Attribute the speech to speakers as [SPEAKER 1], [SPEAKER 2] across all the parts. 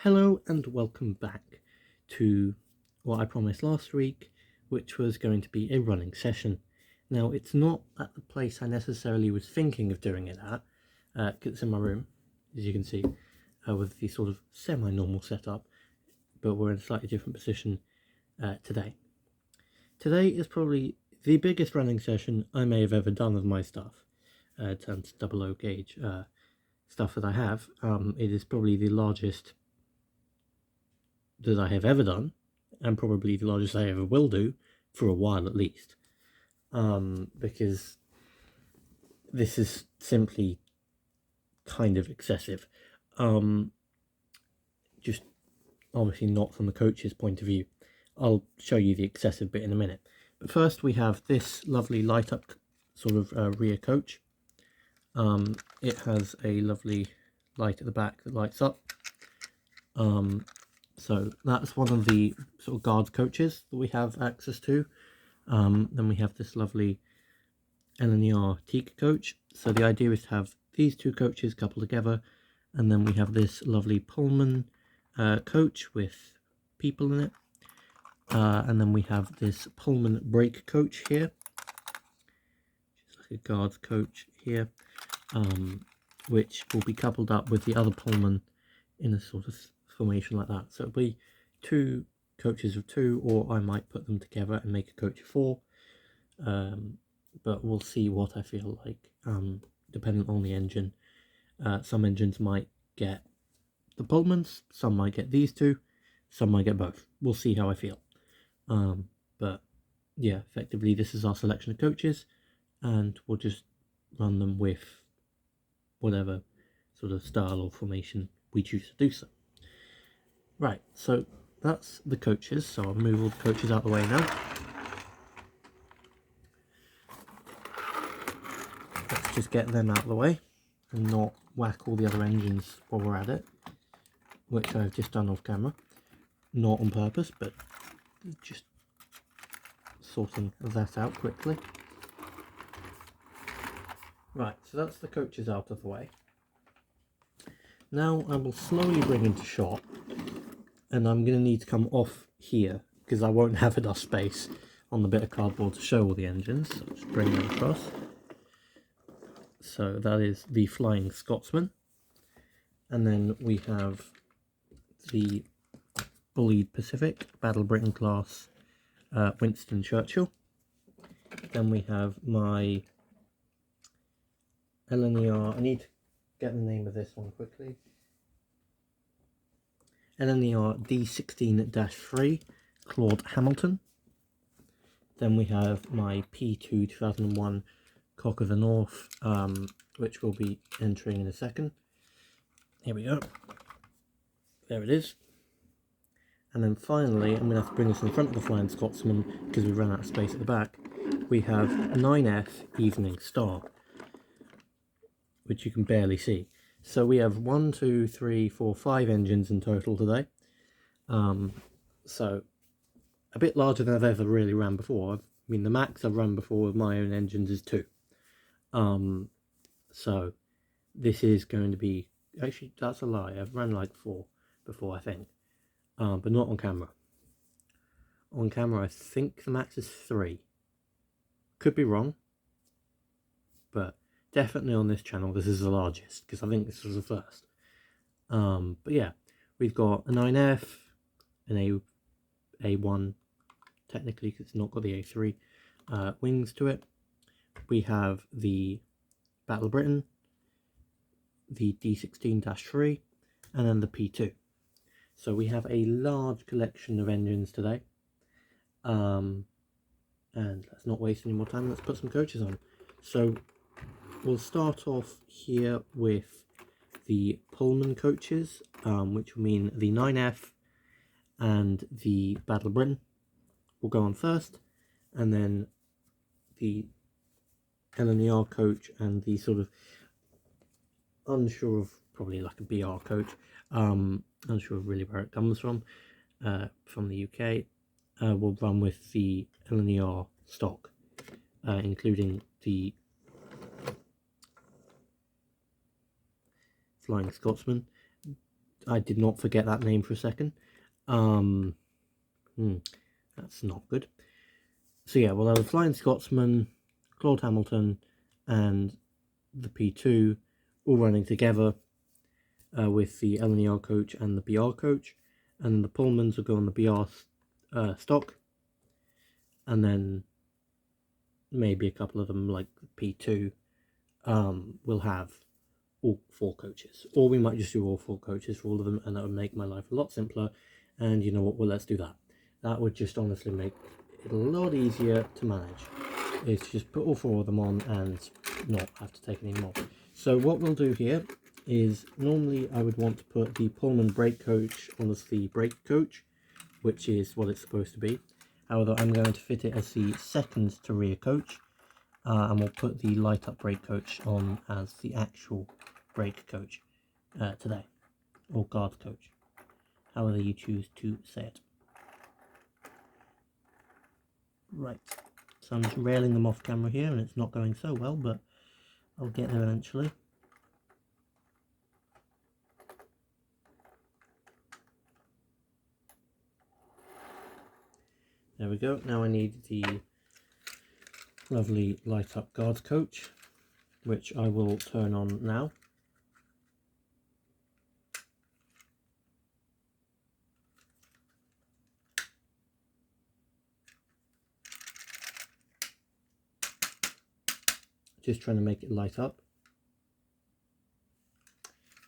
[SPEAKER 1] Hello and welcome back to what I promised last week, which was going to be a running session. Now, it's not at the place I necessarily was thinking of doing it at, 'cause it's in my room, as you can see, with the sort of semi-normal setup, but we're in a slightly different position today. Today is probably the biggest running session I may have ever done of my stuff, in terms of 00 gauge stuff that I have. It is probably the largest that I have ever done, and probably the largest I ever will do, for a while at least, because this is simply kind of excessive. Just obviously not from the coach's point of view. I'll show you the excessive bit in a minute. But first we have this lovely light up sort of rear coach. It has a lovely light at the back that lights up. So that's one of the sort of guard coaches that we have access to. Then we have this lovely LNER teak coach. So the idea is to have these two coaches coupled together, and then we have this lovely Pullman coach with people in it. And then we have this Pullman brake coach here, which is like a guards coach here, which will be coupled up with the other Pullman in a sort of formation like that. So it'll be two coaches of two, or I might put them together and make a coach of four. But we'll see what I feel like, depending on the engine. Some engines might get the Pullmans, some might get these two, some might get both. We'll see how I feel. But yeah, effectively this is our selection of coaches, and we'll just run them with whatever sort of style or formation we choose to do so. Right, so that's the coaches, so I'll move all the coaches out of the way now. Let's just get them out of the way and not whack all the other engines while we're at it, which I've just done off camera. Not on purpose, but just sorting that out quickly. Right, so that's the coaches out of the way. Now I will slowly bring into shot, and I'm going to need to come off here because I won't have enough space on the bit of cardboard to show all the engines. So I'll just bring them across. So that is the Flying Scotsman, and then we have the Bullied Pacific Battle Britain class Winston Churchill. Then we have my LNER, I need to get the name of this one quickly. LNER D16-3 Claude Hamilton. Then we have my P2 2001 Cock of the North, which we'll be entering in a second. Here we go. There it is. And then finally, I'm going to have to bring this in front of the Flying Scotsman because we've run out of space at the back. We have 9F Evening Star, which you can barely see. So we have 1, 2, 3, 4, 5 engines in total today. So a bit larger than I've ever really ran before. I mean, the max I've run before with my own engines is 2. So this is going to be, actually that's a lie, I've run like 4 before, I think, but not on camera. On camera I think the max is 3. Could be wrong, but definitely on this channel this is the largest, because I think this was the first. But yeah, we've got a 9F, an A1 technically because it's not got the A3 wings to it. We have the Battle Britain, the D16-3, and then the P2. So we have a large collection of engines today. And let's not waste any more time, let's put some coaches on. So we'll start off here with the Pullman coaches, which will mean the 9F and the Battle Britain will go on first, and then the LNER coach and the sort of unsure of, probably like a BR coach, unsure of really where it comes from the UK, will run with the LNER stock, including the Flying Scotsman. I did not forget that name for a second. That's not good. So yeah, well, the Flying Scotsman, Claude Hamilton, and the P2 all running together with the LNER coach and the BR coach, and the Pullmans will go on the BR stock, and then maybe a couple of them like P2 will have all 4 coaches, or we might just do all 4 coaches for all of them, and that would make my life a lot simpler. And you know what, well, let's do that. That would just honestly make it a lot easier to manage, is to just put all 4 of them on and not have to take any more. So what we'll do here is, normally I would want to put the Pullman brake coach on as the brake coach, which is what it's supposed to be. However, I'm going to fit it as the second to rear coach, and we'll put the light up brake coach on as the actual brake coach today, or guard coach, however you choose to say it. Right, so I'm just railing them off camera here, and it's not going so well, but I'll get there eventually. There we go. Now I need the lovely light up guard coach, which I will turn on now. Just trying to make it light up,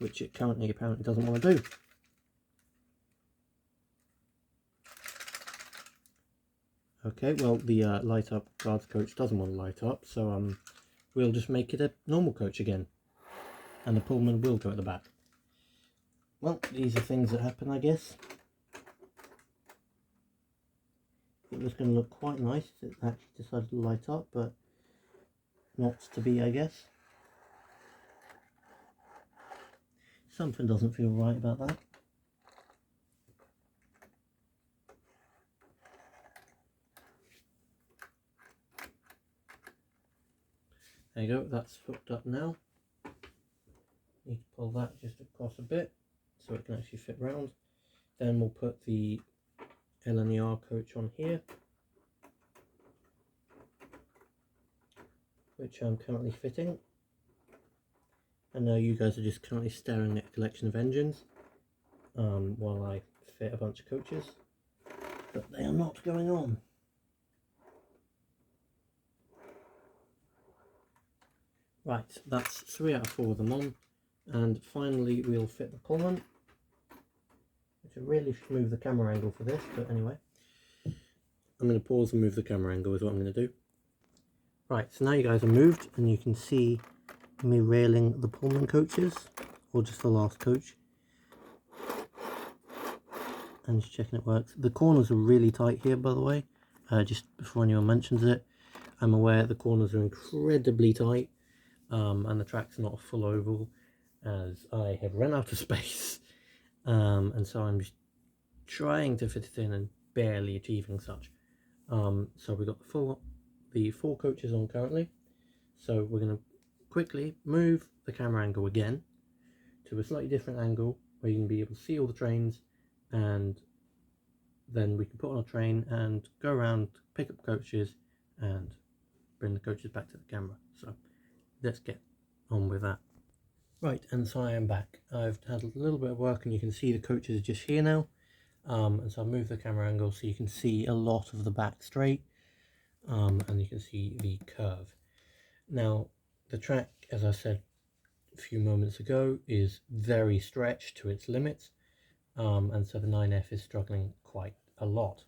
[SPEAKER 1] which it currently apparently doesn't want to do. Okay, well, the light up guards coach doesn't want to light up, so we'll just make it a normal coach again, and the Pullman will go at the back. Well, these are things that happen, I guess. It was going to look quite nice if it actually decided to light up, but not to be, I guess. Something doesn't feel right about that. There you go, that's hooked up now. Need to pull that just across a bit so it can actually fit round. Then we'll put the LNER coach on here, which I'm currently fitting. And now you guys are just currently staring at a collection of engines while I fit a bunch of coaches, but they are not going on. Right, that's 3 out of 4 of them on, and finally we'll fit the Pullman, which I really should move the camera angle for this, but anyway. I'm going to pause and move the camera angle is what I'm going to do. Right, so now you guys are moved, and you can see me railing the Pullman coaches, or just the last coach, and just checking it works. The corners are really tight here, by the way, just before anyone mentions it. I'm aware the corners are incredibly tight, and the track's not a full oval, as I have run out of space, and so I'm just trying to fit it in and barely achieving such. So we've got the 4 coaches on currently, so we're going to quickly move the camera angle again to a slightly different angle where you can be able to see all the trains, and then we can put on a train and go around, pick up coaches and bring the coaches back to the camera. So let's get on with that. Right, and so I am back. I've had a little bit of work, and you can see the coaches are just here now, and so I'll move the camera angle so you can see a lot of the back straight, and you can see the curve. Now the track, as I said a few moments ago, is very stretched to its limits, and so the 9F is struggling quite a lot.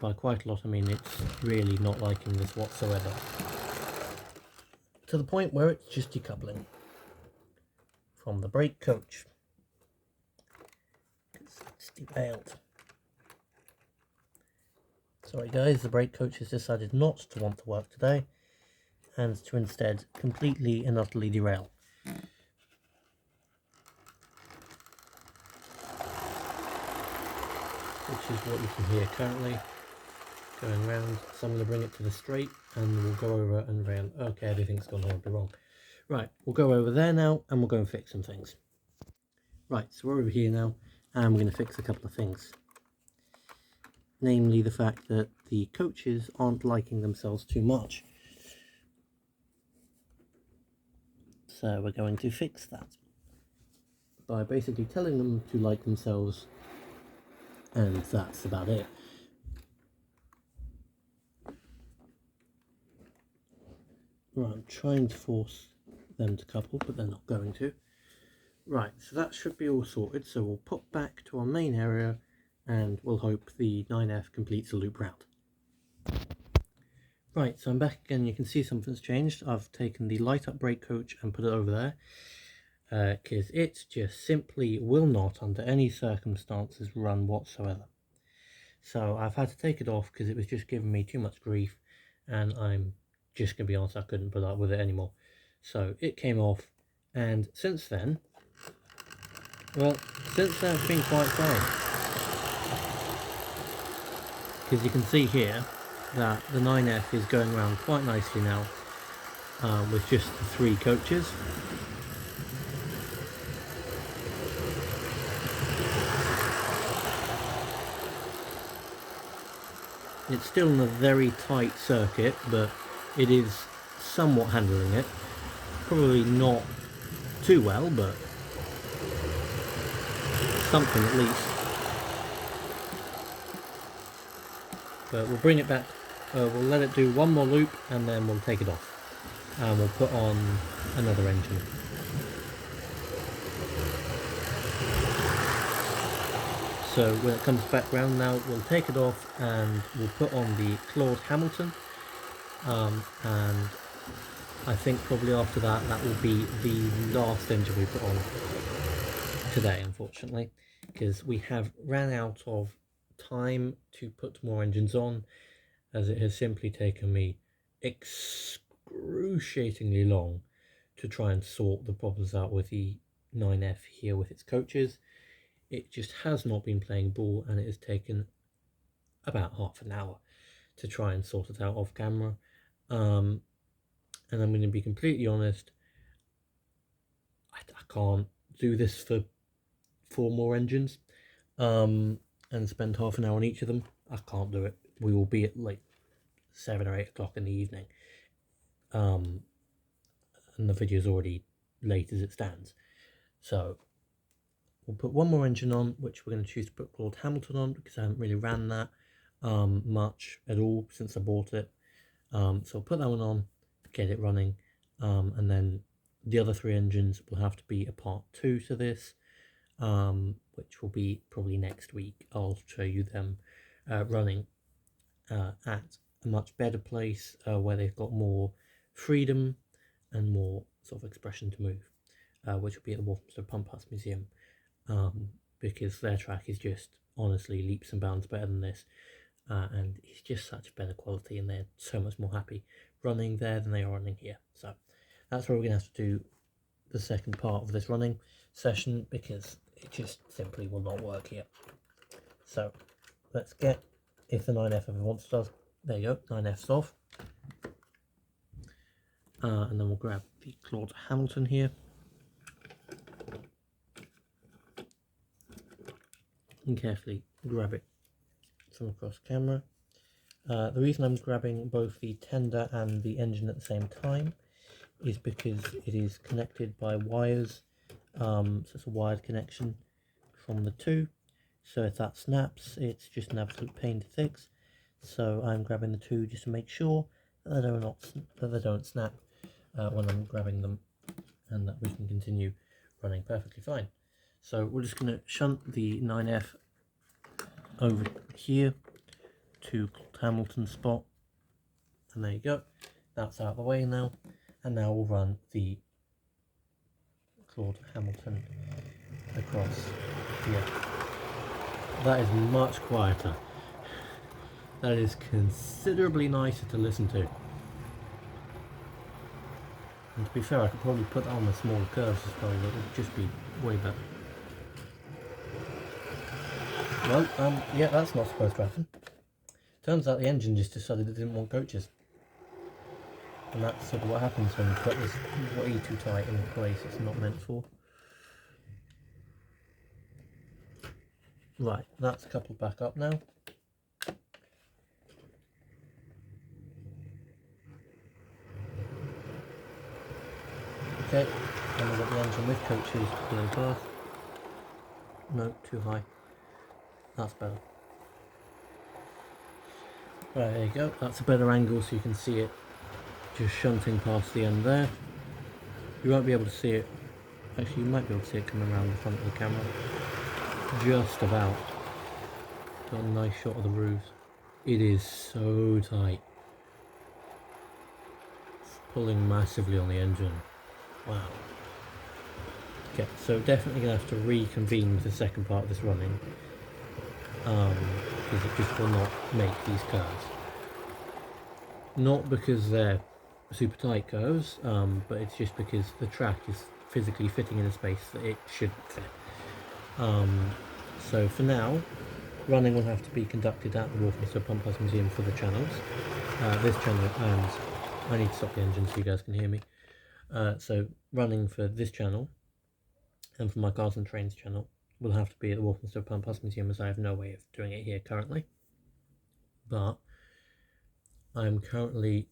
[SPEAKER 1] By quite a lot, I mean it's really not liking this whatsoever, to the point where it's just decoupling from the brake coach. It's derailed. Sorry guys, the brake coach has decided not to want to work today, and to instead completely and utterly derail. Which is what you can hear currently going round. So I'm going to bring it to the straight, and we'll go over and rail. Okay, everything's gone horribly wrong. Right, we'll go over there now, and we'll go and fix some things. Right, so we're over here now, and we're going to fix a couple of things. Namely the fact that the coaches aren't liking themselves too much. So we're going to fix that by basically telling them to like themselves, and that's about it. Right, I'm trying to force them to couple, but they're not going to. Right, so that should be all sorted, so we'll pop back to our main area and we'll hope the 9F completes a loop round. Right, so I'm back again. You can see something's changed. I've taken the light up brake coach and put it over there because it just simply will not, under any circumstances, run whatsoever. So I've had to take it off because it was just giving me too much grief, and I'm just going to be honest, I couldn't put up with it anymore. So it came off, and since then, well, since then it's been quite fine. Because you can see here that the 9F is going around quite nicely now with just the 3 coaches. It's still in a very tight circuit, but it is somewhat handling it. Probably not too well, but something at least. But we'll bring it back, we'll let it do one more loop and then we'll take it off. And we'll put on another engine. So when it comes back round now, we'll take it off and we'll put on the Claude Hamilton. And I think probably after that, that will be the last engine we put on today, unfortunately, because we have ran out of time to put more engines on, as it has simply taken me excruciatingly long to try and sort the problems out with the 9F here with its coaches. It just has not been playing ball, and it has taken about half an hour to try and sort it out off camera. And I'm going to be completely honest, I can't do this for 4 more engines and spend half an hour on each of them. I can't do it. We will be at like 7 or 8 o'clock in the evening, and the video is already late as it stands. So we'll put one more engine on, which we're going to choose to put Claude Hamilton on, because I haven't really ran that much at all since I bought it. So I'll put that one on, get it running, and then the other 3 engines will have to be a part 2 to this, which will be probably next week. I'll show you them running at a much better place where they've got more freedom and more sort of expression to move, which will be at the Walthamstow Pump House Museum, because their track is just honestly leaps and bounds better than this, and it's just such better quality, and they're so much more happy running there than they are running here. So that's where we're going to have to do the second part of this running session, because it just simply will not work here. So let's get, if the 9F ever wants to, there you go, 9F's off. And then we'll grab the Claude Hamilton here. And carefully grab it from across camera. The reason I'm grabbing both the tender and the engine at the same time is because it is connected by wires, so it's a wired connection from the 2. So if that snaps, it's just an absolute pain to fix. So I'm grabbing the 2 just to make sure that they don't snap when I'm grabbing them, and that we can continue running perfectly fine. So we're just going to shunt the 9F over here to Hamilton's spot, and there you go. That's out of the way now, and now we'll run the Claude Hamilton across here. That is much quieter. That is considerably nicer to listen to. And to be fair, I could probably put that on the smaller curves as well, that would just be way better. Well, yeah, that's not supposed to happen. Turns out the engine just decided it didn't want coaches. And that's sort of what happens when you put this way too tight in a place it's not meant for. Right, that's coupled back up now. Okay, and we've got the engine with coaches pulling past. No, too high. That's better. Right, there you go. That's a better angle so you can see it just shunting past the end there. You won't be able to see it. Actually, you might be able to see it coming around the front of the camera. Just about. Got a nice shot of the roofs. It is so tight. It's pulling massively on the engine. Wow. Okay, so definitely going to have to reconvene with the second part of this running. Because it just will not make these curves. Not because they're super tight curves, but it's just because the track is physically fitting in a space that it shouldn't fit. So for now, running will have to be conducted at the Walthamstow Pump House Museum for the channels. This channel, and I need to stop the engine so you guys can hear me. So running for this channel and for my Cars and Trains channel will have to be at the Walthamstow Pump House Museum, as I have no way of doing it here currently. But I'm currently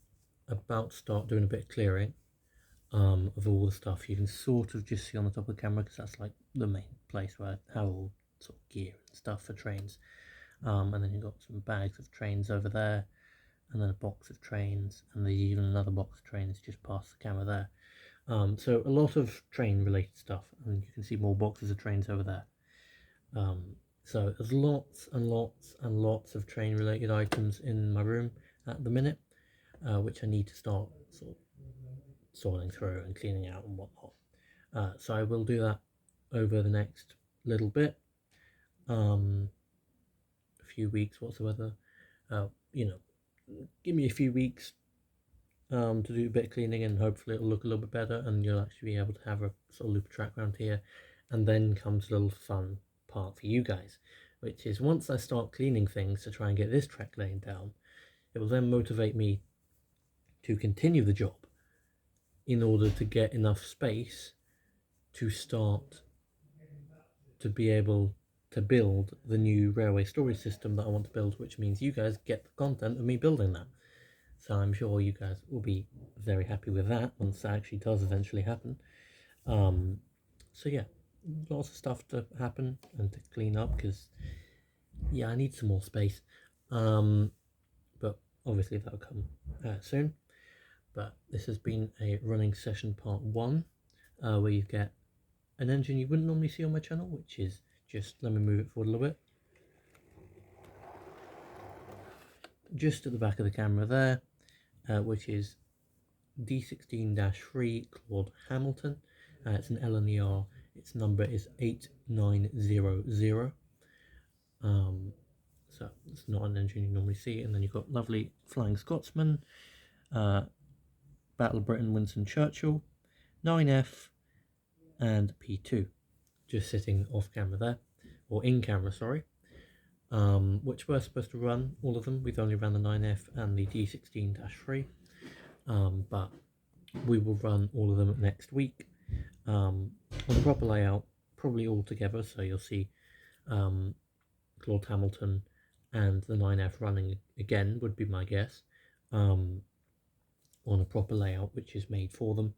[SPEAKER 1] about to start doing a bit of clearing of all the stuff. You can sort of just see on the top of the camera because that's like the main place where I have all sort of gear and stuff for trains. And then you've got some bags of trains over there, and then a box of trains, and there's even another box of trains just past the camera there. So a lot of train related stuff, and you can see more boxes of trains over there. So there's lots and lots and lots of train related items in my room at the minute, which I need to start sort of sorting through and cleaning out and whatnot. So I will do that over the next little bit, a few weeks whatsoever. You know, give me a few weeks to do a bit of cleaning, and hopefully it'll look a little bit better, and you'll actually be able to have a sort of loop track around here. And then comes a little fun part for you guys, which is once I start cleaning things to try and get this track laying down, it will then motivate me to continue the job in order to get enough space to start to be able to build the new railway storage system that I want to build, which means you guys get the content of me building that. So I'm sure you guys will be very happy with that once that actually does eventually happen. So yeah, lots of stuff to happen and to clean up because, yeah, I need some more space. But obviously that'll come soon. But this has been a running session part 1, where you get an engine you wouldn't normally see on my channel, which is just, let me move it forward a little bit. Just at the back of the camera there, which is D16-3 Claude Hamilton. It's an LNER. Its number is 8900. So it's not an engine you normally see. And then you've got lovely Flying Scotsman, Battle of Britain, Winston Churchill, 9F, and P2, just sitting off camera there, or in camera, sorry. Which we're supposed to run all of them. We've only run the 9F and the D16-3, but we will run all of them next week on the proper layout, probably all together. So you'll see Claude Hamilton and the 9F running again, would be my guess, on a proper layout which is made for them.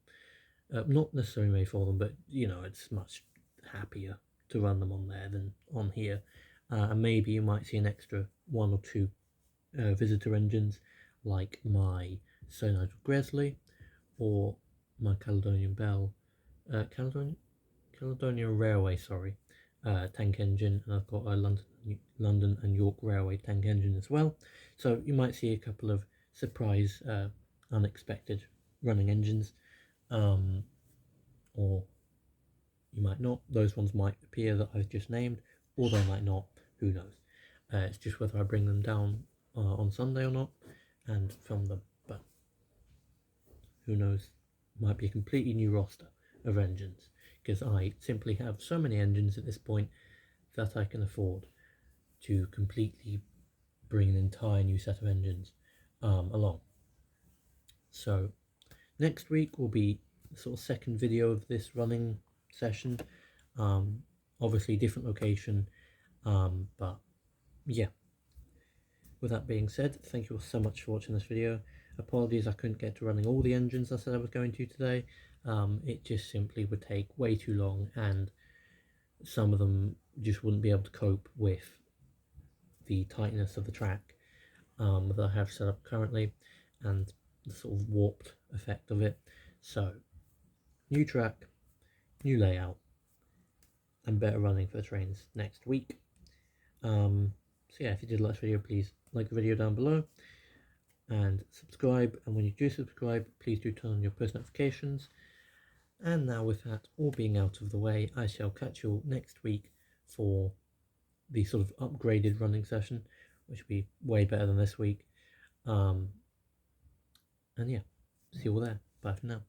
[SPEAKER 1] Not necessarily made for them, but you know, it's much happier to run them on there than on here. And maybe you might see an extra 1 or 2 visitor engines, like my Sir Nigel Gresley or my Caledonian Bell, Caledonian Railway, sorry, tank engine, and I've got a London and York Railway tank engine as well. So you might see a couple of surprise, unexpected running engines, or you might not. Those ones might appear that I've just named, or they might not. Who knows? It's just whether I bring them down on Sunday or not and film them. But who knows? Might be a completely new roster of engines, because I simply have so many engines at this point that I can afford to completely bring an entire new set of engines along. So next week will be the sort of second video of this running session. Obviously different location, But yeah, with that being said, thank you all so much for watching this video. Apologies I couldn't get to running all the engines I said I was going to today. It just simply would take way too long, and some of them just wouldn't be able to cope with the tightness of the track that I have set up currently and the sort of warped effect of it. So, new track, new layout, and better running for the trains next week. So yeah, if you did like this video, please like the video down below and subscribe. And when you do subscribe, please do turn on your post notifications. And now with that all being out of the way, I shall catch you all next week for the sort of upgraded running session, which will be way better than this week. And yeah, see you all there. Bye for now.